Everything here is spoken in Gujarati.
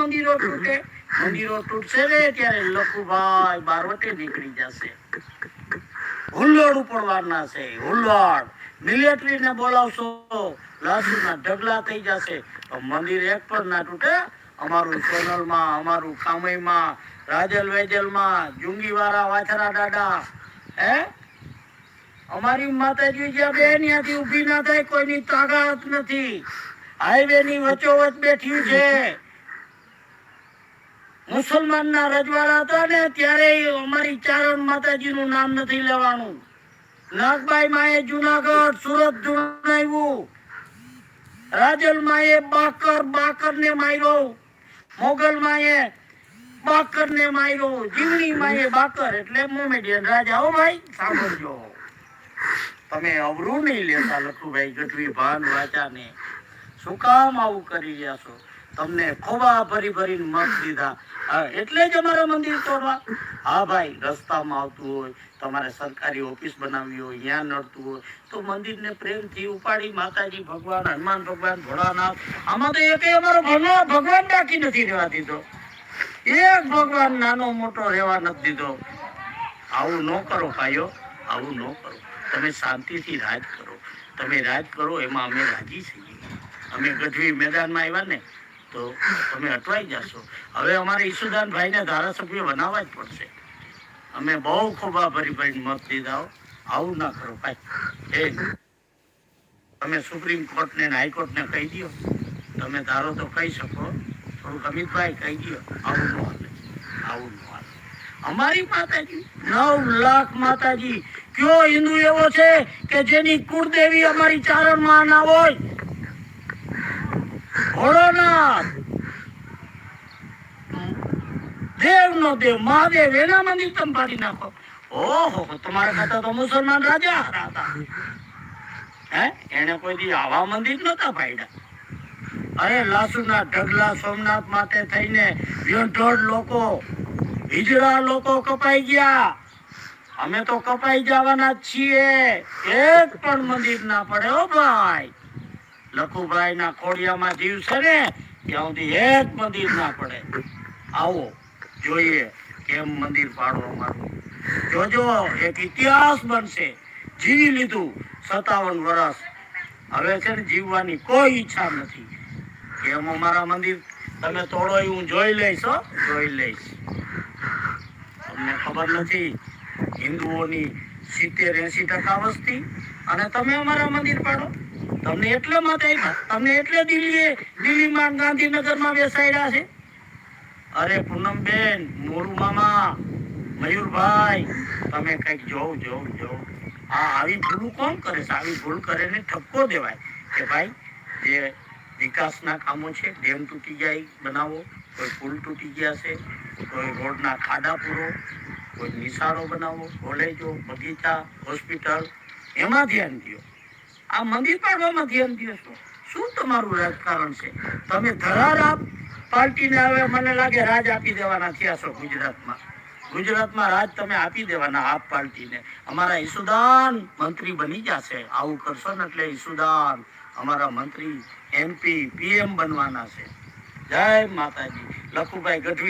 મંદિરો તૂટે? મંદિરો તૂટશે ને ત્યારે લખુભાઈ બારવટે નીકળી જશે, હુલ્લોડ ઉપડવાના છે, હુલ્લોડ. મિલિટરી ને બોલાવશો, લાશુના ઢગલા થઈ જશે. મંદિર એક પણ ના તૂટે. અમારું સોનલમાં, અમારું કામઈમાં, રાજલ વેજલમાં, જુંગીવાળા વાછરા દાદા, અમારી માતાજી જ્યાં બે ત્યાંથી ઉભી ના થાય, કોઈની તાકાત નથી. હાઈવે ની વચ્ચોવચ બેઠી છે. મુસલમાન ના રજવાડા હતા ને ત્યારે અમારી ચારણ માતાજી નું નામ નથી લેવાનું. નાગબાઈ માએ જુનાગઢ સુરત જુણાવ્યું, રાજલ માએ બાકર ને માર્યો, મોગલ માએ બાકર ને માર્યો, જીવણી માએ બાકર એટલે મોમેડિયન રાજા. હો ભાઈ સાંભળજો, તમે અવરું નહીં લેતા લખુભાઈ ગઢવી ભાન વાચા ને. શું કામ આવું કરી રહ્યા છો? તમને ખોબા ભરી ભરીને મત દીધા એટલે જ અમારા મંદિર તોડવા? હા ભાઈ, રસ્તામાં આવતું હોય, તમારે સરકારી ઓફિસ બનાવવી હોય, ત્યાં નડતું હોય તો મંદિરને પ્રેમથી ઉપાડી માતાજી ભગવાન, હનુમાન ભગવાન, ભોળાનાથ, આમાં તો એક અમારો ભગવાન બાકી નથી રહેવા દીધો. એક ભગવાન નાનો મોટો રહેવા નથી દીધો. આવું ન કરો ભાઈઓ, આવું ન કરો. તમે શાંતિથી રાજ કરો. તમે રાજ કરો એમાં અમે રાજી છીએ. અમે ગઢવી મેદાનમાં આવ્યા ને તો તમે અટવાઈ જશો. હવે અમારે ઈસુદાનભાઈ ને ધારાસભ્ય બનાવવા જ પડશે. અમે બહુ ખોબા ભરી ભરી મત દીધા. આવું ના કરો ભાઈ. તમે સુપ્રીમ કોર્ટ ને હાઈકોર્ટ ને કહી દો. તમે ધારો તો કહી શકો, થોડુંક અમિતભાઈ કહી દો. આવું ન હાલે, આવું ન હાલે. અમારી માતાજી 9 લાખ માતાજી. કયો હિન્દુ એવો છે કે જેની કુળદેવી અમારી ચારણ માં ના હોય? ભોળોનાથ, દેવ નો દેવ મહાદેવ, એના મંદિર તમે પાડી નાખો. ઓહો, તમારા ખાતા તો મુસલમાન રાજા હતા. એને કોઈ દી આવા મંદિર નતા પાડ્યા. અરે લાશુના ઢગલા સોમનાથ માટે થઈને 1.5 લોકો, હિજડા લોકો કપાઈ ગયા. અમે તો કપાઈ જવાના જ છીએ. એક પણ મંદિર ના પડે. હો ભાઈ, લખુભાઈ ના ખોડિયામાં જીવ છે ને ત્યાં સુધી એક મંદિર ના પડે. આવો જોઈએ કેમ મંદિર પાડો અમારું. જોજો, એક ઇતિહાસ બનશે. જીવી લીધું 57 વર્ષ, હવે છે ને જીવવાની કોઈ ઈચ્છા નથી. કેમ અમારા મંદિર તમે તોડો એ હું જોઈ લઈશ, જોઈ લઈશ. તમને ખબર નથી હિન્દુઓની 70-80% વસ્તી, અને તમે અમારા મંદિર પાડો? તમને એટલે મત આવ્યા, તમને એટલે દિલ્હીમાં ગાંધીનગરમાં બેસાડ્યા છે. અરે પૂનમબેન, મોરું મામા, મયુરભાઈ, તમે કઈક જોવ. આવી ભૂલ કોણ કરે છે? આવી ભૂલ કરે ને ઠપકો દેવાય કે ભાઈ જે વિકાસના કામો છે, ડેમ તૂટી ગયા બનાવો, કોઈ પુલ તૂટી ગયા છે, કોઈ રોડના ખાડા પૂરો, કોઈ નિશાળો બનાવો, કોલેજો, બગીચા, હોસ્પિટલ, એમાં ધ્યાન દો. આ મંદિર પાડવામાં ધ્યાન દો છો. શું તમારું રાજકારણ છે? તમે ધરાર પાર્ટીને હવે મને લાગે રાજ આપી દેવાના થયા છો ગુજરાતમાં રાજ તમે આપી દેવાના આપ પાર્ટીને. અમારા ઈસુદાન મંત્રી બની જશે. આવું કરશો ને એટલે ઈસુદાન અમારા મંત્રી, MP, PM બનવાના છે. જય માતાજી. લખુભાઈ ગઢવી.